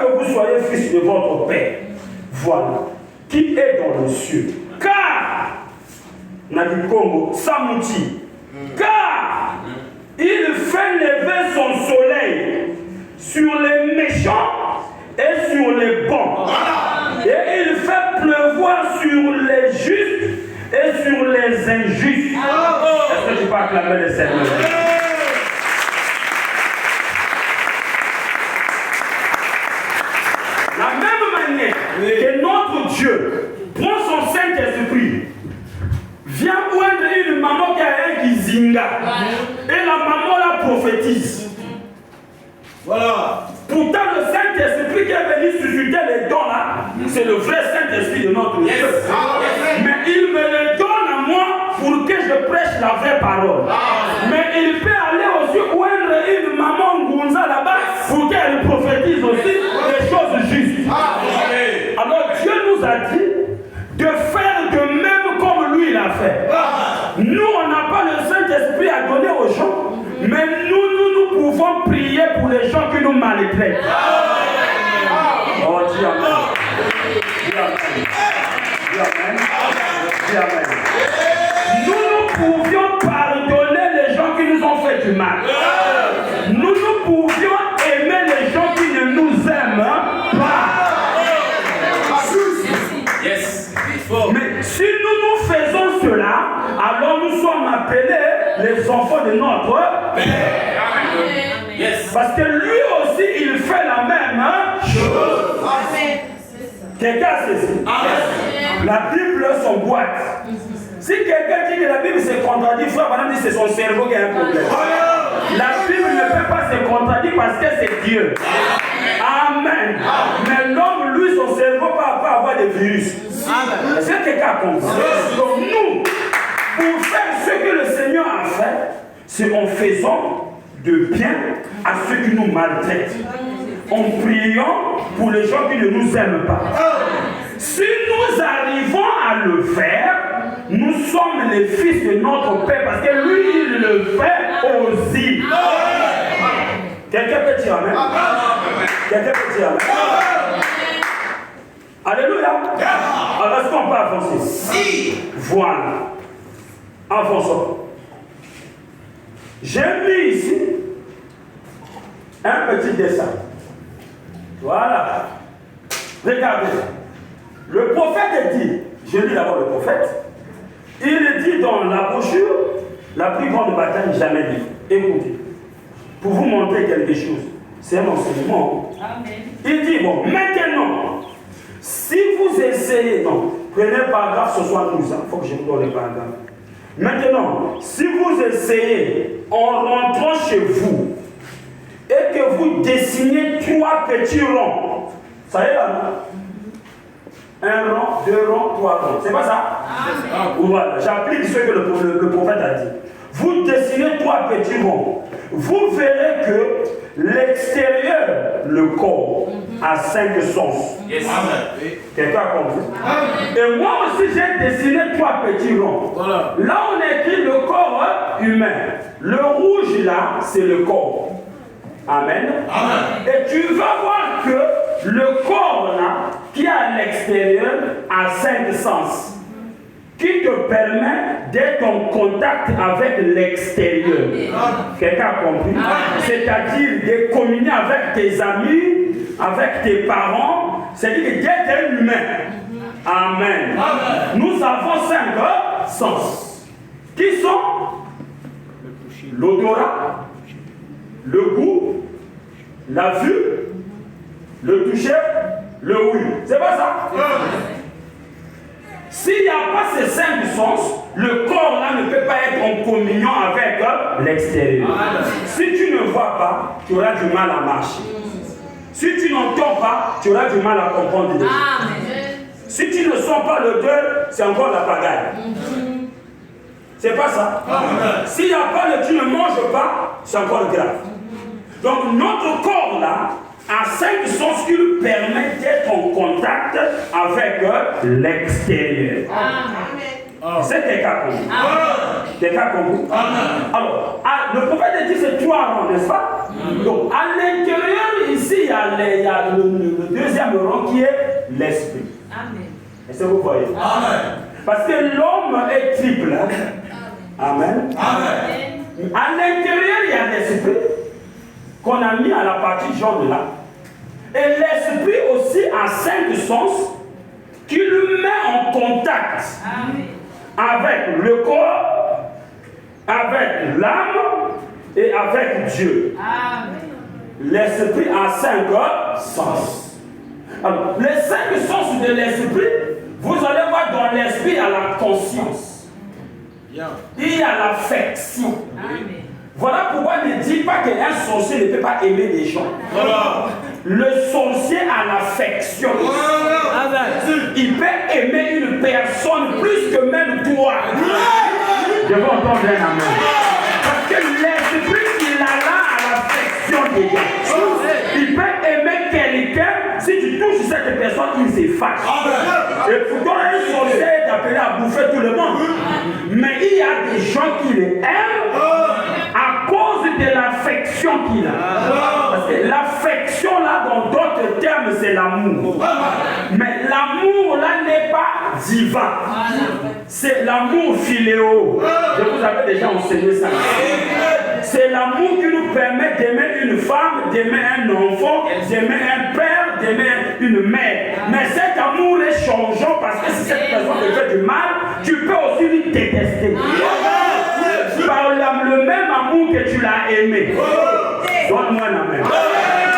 que vous soyez fils de votre Père, voilà, qui est dans le ciel. Car, Nabikongo, Samouti, car il fait lever son soleil sur les méchants et sur les bons. Et il fait pleuvoir sur les justes et sur les injustes. Est-ce que tu peux acclamer le Seigneur? La même manière que notre Dieu prend son Saint-Esprit, vient oindre une maman qui a un kizinga, et la maman la prophétise. Voilà. Pourtant, le Saint-Esprit qui est venu susciter les dons là, c'est le vrai Saint-Esprit de notre Dieu. Mais il me le donne à moi pour que je prêche la vraie parole. Mais il peut aller aussi oindre une maman Ngunza là-bas pour qu'elle prophétise aussi des choses justes. Alors Dieu nous a dit de faire de même comme lui l'a fait. Nous, on n'a pas le Saint-Esprit à donner aux gens, mais nous pouvons prier pour les gens qui nous maltraitent. Oh, dis amen. Dis amen. Dis amen. Dis amen. Nous pouvions pardonner les gens qui nous ont fait du mal. Nous pouvions aimer les gens qui ne nous aiment pas. Mais si nous faisons cela, alors nous sommes appelés les enfants de notre Père. Parce que lui aussi, il fait la même chose. Quelqu'un sait ça. La Bible s'emboîte. Si quelqu'un dit que la Bible se contredit, frère, madame dit que c'est son cerveau qui a un problème. La Bible ne peut pas se contredire parce que c'est Dieu. Amen. Mais l'homme, lui, son cerveau peut avoir des virus. Est-ce que quelqu'un a compris? Donc nous, pour faire ce que le Seigneur a fait, c'est en faisant de bien à ceux qui nous maltraitent. En priant pour les gens qui ne nous aiment pas. Si nous arrivons à le faire, nous sommes les fils de notre Père parce que lui, il le fait aussi. Quelqu'un peut dire amen? Quelqu'un peut dire amen? Alléluia. Alors est-ce qu'on peut avancer? Si. Voilà. Avançons. J'ai mis ici un petit dessin. Voilà. Regardez. Le prophète dit, je lis d'abord le prophète, il dit dans la brochure, la plus grande bataille jamais vue. Écoutez, pour vous montrer quelque chose, c'est un enseignement. Amen. Il dit, bon, maintenant, si vous essayez, non, prenez le paragraphe 72, il faut que je vous donne le paragraphe. Maintenant, si vous essayez, en rentrant chez vous, et que vous dessinez 3 petits ronds, ça y est là, non? 1 rond, 2 ronds, 3 ronds. C'est pas ça? Voilà, j'applique ce que le prophète a dit. Vous dessinez 3 petits ronds. Vous verrez que l'extérieur, le corps, a 5 sens. Yes. Quelqu'un a compris? Et moi aussi, j'ai dessiné 3 petits ronds. Voilà. Là, on écrit le corps humain. Le rouge, là, c'est le corps. Amen. Amen. Et tu vas voir que le corps, là, qui est à l'extérieur, a 5 sens. Qui te permet d'être en contact avec l'extérieur. Quelqu'un a compris? C'est-à-dire de communier avec tes amis, avec tes parents, c'est-à-dire d'être un humain. Amen. Nous avons 5 sens. Qui sont l'odorat, le goût, la vue, le toucher, le ouïe. C'est pas ça? S'il n'y a pas ces 5 sens, le corps là ne peut pas être en communion avec l'extérieur. Si tu ne vois pas, tu auras du mal à marcher. Si tu n'entends pas, tu auras du mal à comprendre des choses. Si tu ne sens pas l'odeur, c'est encore la pagaille. C'est pas ça. S'il n'y a pas tu ne manges pas, c'est encore grave. Donc notre corps là a 5 sens qui lui permettent d'être en contact avec l'extérieur. C'est quelqu'un compris. Quelqu'un compris. Alors, le prophète dit c'est 3 rangs, n'est-ce pas? Donc, à l'intérieur ici, ici, il y a le deuxième rang qui est l'esprit. Amen. Est-ce que vous voyez? Amen. Parce que l'homme est triple. Hein? Amen. Amen. À l'intérieur, il y a l'esprit qu'on a mis à la partie jaune là. Et l'esprit aussi a 5 sens qui le met en contact avec le corps, avec l'âme et avec Dieu. L'esprit a 5 sens. Alors, les 5 sens de l'esprit, vous allez voir dans l'esprit, il y a la conscience. Il y a l'affection. Voilà pourquoi ne dis pas qu'un sorcier ne peut pas aimer les gens. Voilà. Le sorcier a l'affection. Voilà. Il peut aimer une personne plus que même toi. Je veux entendre un amen. Parce que l'esprit qu'il a là a l'affection des gens. Il peut aimer quelqu'un, si tu touches cette personne, il s'efface. Et pourtant, un sorcier est appelé à bouffer tout le monde. Mais il y a des gens qui les aiment à cause de l'affection qu'il a. Parce que l'affection, là, dans d'autres termes, c'est l'amour. Mais l'amour, là, n'est pas divin. C'est l'amour philéo. Je vous avais déjà enseigné ça. C'est l'amour qui nous permet d'aimer une femme, d'aimer un enfant, d'aimer un père, d'aimer une mère. Mais cet amour est changeant parce que si cette personne te fait du mal, tu peux aussi lui détester. Par le même amour que tu l'as aimé. Donne-moi un amen.